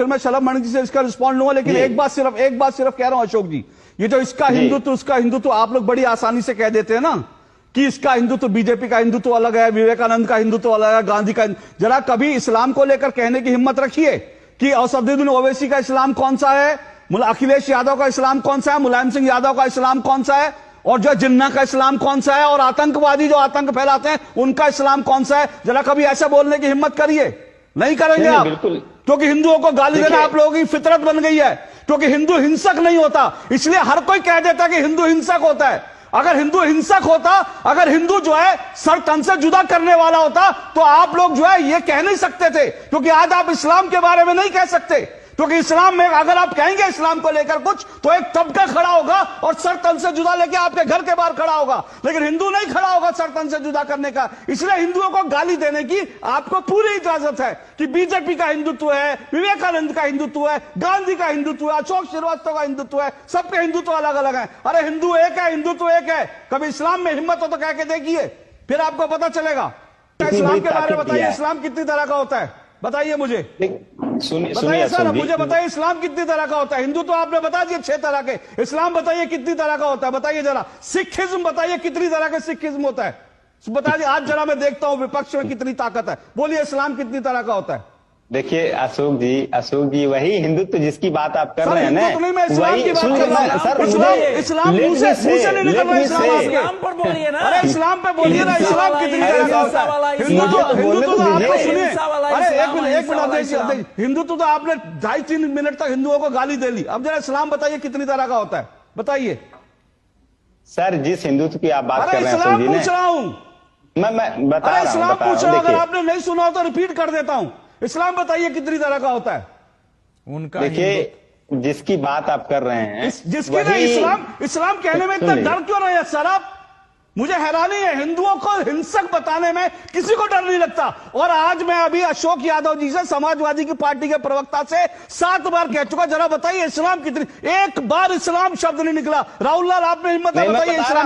फिर मैं शलभ मणि जी से इसका रिस्पॉन्ड लूंगा, लेकिन एक बात सिर्फ कह रहा हूं अशोक जी, ये जो इसका हिंदुत्व उसका हिंदुत्व आप लोग बड़ी आसानी से कह देते हैं ना कि इसका हिंदुत्व, बीजेपी का हिंदुत्व अलग है, विवेकानंद का हिंदुत्व अलग है, गांधी का। जरा कभी इस्लाम को लेकर कहने की हिम्मत रखिए कि असदुद्दीन ओवैसी का इस्लाम कौन सा है, अखिलेश यादव का इस्लाम कौन सा है, मुलायम सिंह यादव का इस्लाम कौन सा है, और जो जिन्ना का इस्लाम कौन सा है, और आतंकवादी जो आतंक फैलाते हैं उनका इस्लाम कौन सा है। जरा कभी ऐसा बोलने की हिम्मत करिए। नहीं करेंगे आप, क्योंकि हिंदुओं को गाली देना आप लोगों की फितरत बन गई है, क्योंकि हिंदू हिंसक नहीं होता, इसलिए हर कोई कह देता कि हिंदू हिंसक होता है। अगर हिंदू हिंसक होता, अगर हिंदू जो है सर तन से जुदा करने वाला होता, तो आप लोग जो है ये कह नहीं सकते थे, क्योंकि आज आप इस्लाम के बारे में नहीं कह सकते, क्योंकि इस्लाम में अगर आप कहेंगे इस्लाम को लेकर कुछ, तो एक तबका खड़ा होगा और सर तन से जुदा लेके आपके घर के बाहर खड़ा होगा, लेकिन हिंदू नहीं खड़ा होगा सर तन से जुदा करने का। इसलिए हिंदुओं को गाली देने की आपको पूरी इजाजत है कि बीजेपी का हिंदुत्व है, विवेकानंद का हिंदुत्व है, गांधी का हिंदुत्व है, अशोक श्रीवास्तव का हिंदुत्व है, सबके हिंदुत्व अलग अलग है। अरे हिंदू एक है, हिंदुत्व एक है। कभी इस्लाम में हिम्मत हो तो कह के देखिए, फिर आपको पता चलेगा। इस्लाम के बारे में बताइए, इस्लाम कितनी तरह का होता है बताइए मुझे। बताइए सर, मुझे बताइए इस्लाम कितनी तरह का होता है। हिंदू तो आपने बता दिए 6 तरह के, इस्लाम बताइए कितनी तरह का होता है, बताइए जरा। सिखिज्म बताइए कितनी तरह का सिखिज्म होता है, बता दिए। आज जरा मैं देखता हूं विपक्ष में कितनी ताकत है, बोलिए इस्लाम कितनी तरह का होता है। देखिए अशोक जी वही हिंदुत्व जिसकी बात आप कर रहे हैं ना, नहीं, मैं इस्लाम की बात कर रहा हूं सर। इस्लाम मुंह से नहीं निकल रहा, इस्लाम पर बोलिए ना। अरे इस्लाम पे बोलिए ना, इस्लाम कितनी तरह का होता है। हिंदुत्व तो आपने सुनिए, अरे एक मिनट, हिंदुत्व तो आपने 2.5-3 मिनट तक हिंदुओं को गाली दे ली। अब जरा इस्लाम बताइए कितनी तरह का होता है, बताइए सर। जिस हिंदुत्व की आप बात कर रहे हैं, इस्लाम पूछ रहा हूं मैं बता रहा हूं, इस्लाम पूछ रहा हूं। अगर आपने नहीं सुना तो रिपीट कर देता हूं। इस्लाम बताइए कितनी तरह का होता है उनका। देखिए जिसकी बात आप कर रहे हैं, जिसकी नहीं, इस्लाम कहने में इतना डर क्यों रहे हैं सर आप? मुझे हैरानी है, हिंदुओं को हिंसक बताने में किसी को डर नहीं लगता। और आज मैं अभी अशोक यादव जी से, समाजवादी की पार्टी के प्रवक्ता से 7 बार कह चुका, जरा बताइए इस्लाम कितनी, एक बार इस्लाम शब्द नहीं निकला। राहुल लाल आपने हिम्मत है, बताइए इस्लाम